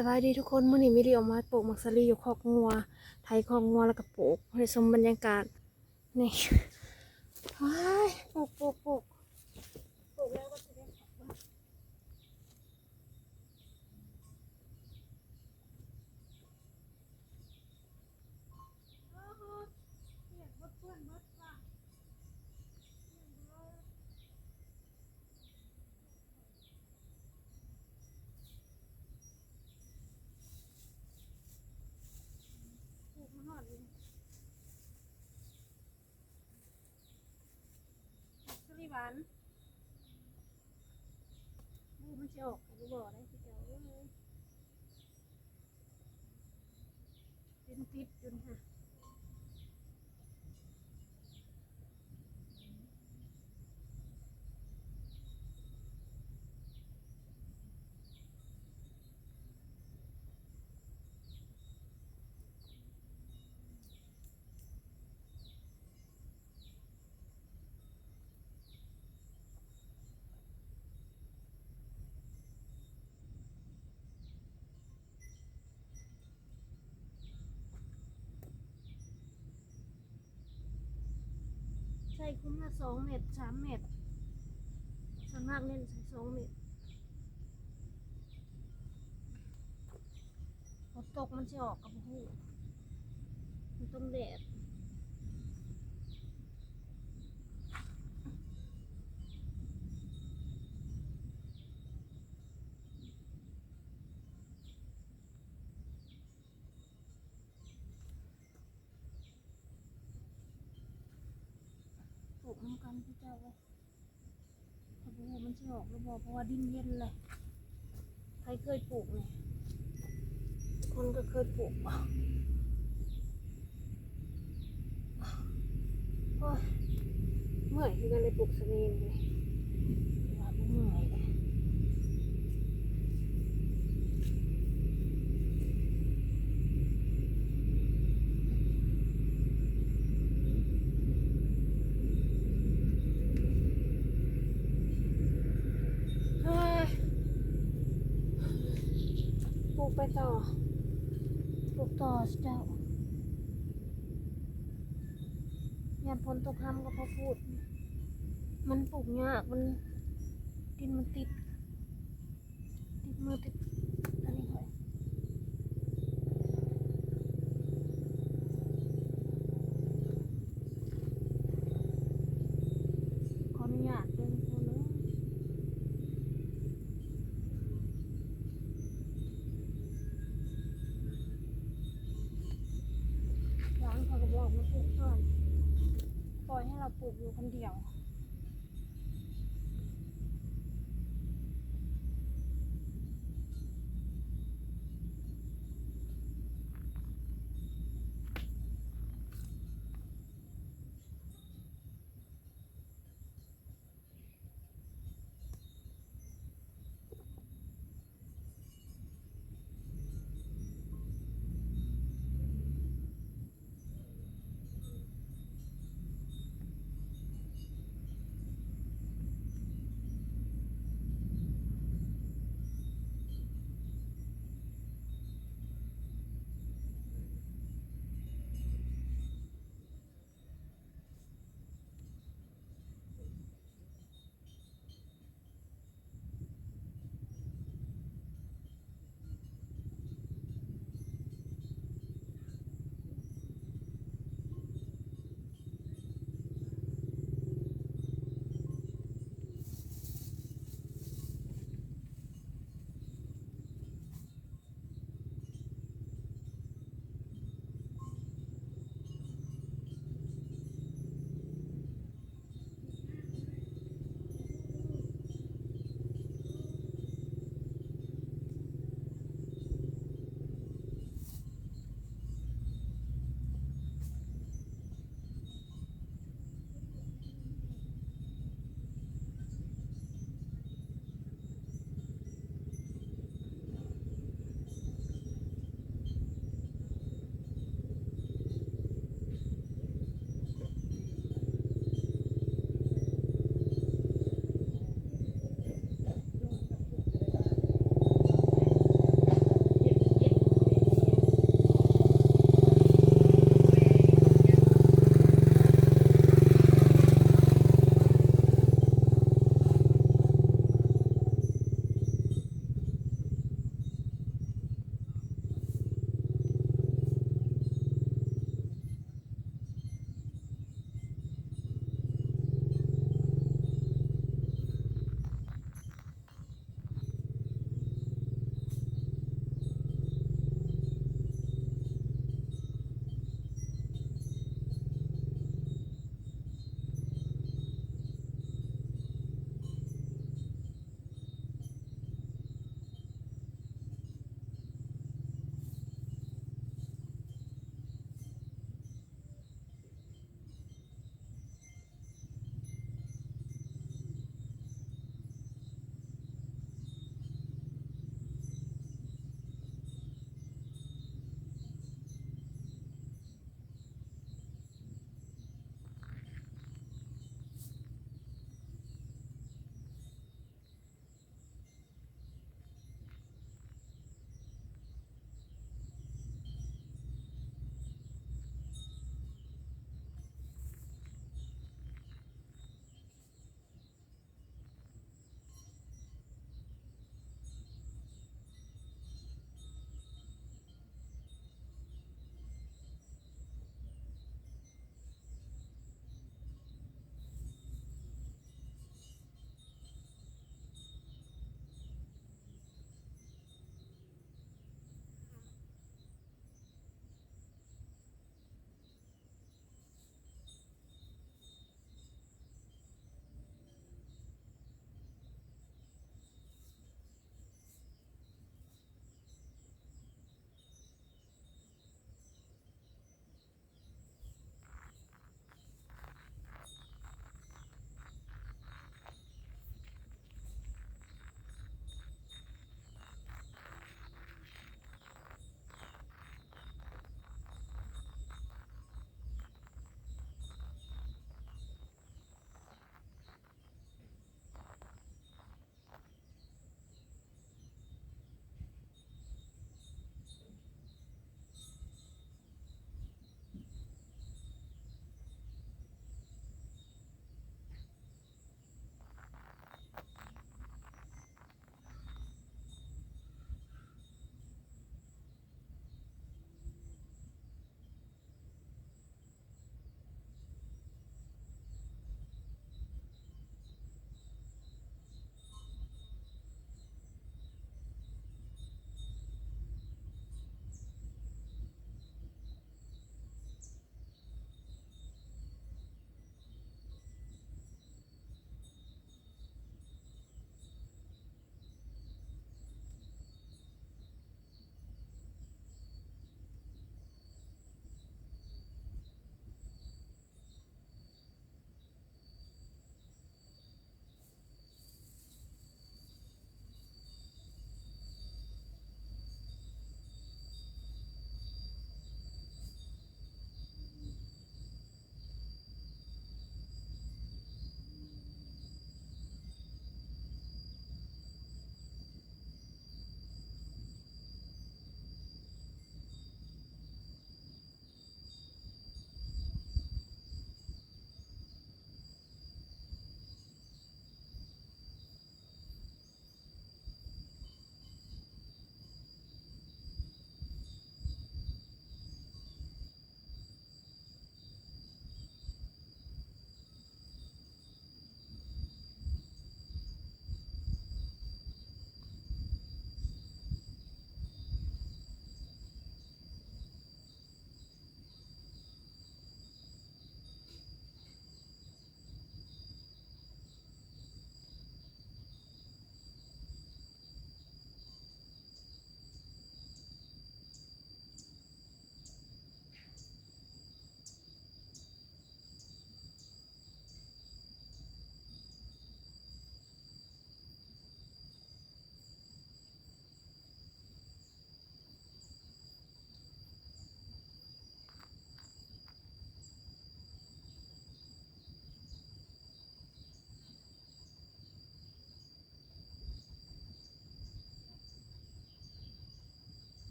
สบายดีทุกคนมื้อนี้มิได้ออกมาปลูกมักสะลีอยู่คอกงัวไถคอกงัวแล้วก็ปลูกให้ชมบรรยากาศนี่ว้ายปลูกแล้วก็จะได้ขอบคุณเนี่ยมดเพื่อนมดว่าปลูกมาหอดเลยสลีหวานบูมันจะออกกูบอกได้ที่เจ้าเลยเป็นติดจนค่ะใส่คุ้มละ2 เม็ด3 เม็ดส่วนมากเน้นใส่2 เม็ดฝนตกมันจะออกกับหูมันต้องแดดปลูกน้ำกันพี่เจ้าเลยกับหูมันจะออกแล้วบอกเพราะว่าดินเย็นเลยใครเคยปลูกเนี่ยคนก็เคยปลูกโอ้ยเมื่อยคือกันเลยปลูกสนีเลยว่าบ่เมื่อยเลยเฮ้ยปลูกไปต่อปลูกต่อสิเจ้ายามฝนตกค่ำก็พอพูดมันปลูกยากมันดินมันติดมือติดอันนี้ค่อยขออนุญาตเดินคนนึงร้านเขาก็บอกมาปลูกก่อนปล่อยให้เราปลูกอยู่คนเดียว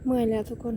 เมื่อยแล้วทุกคน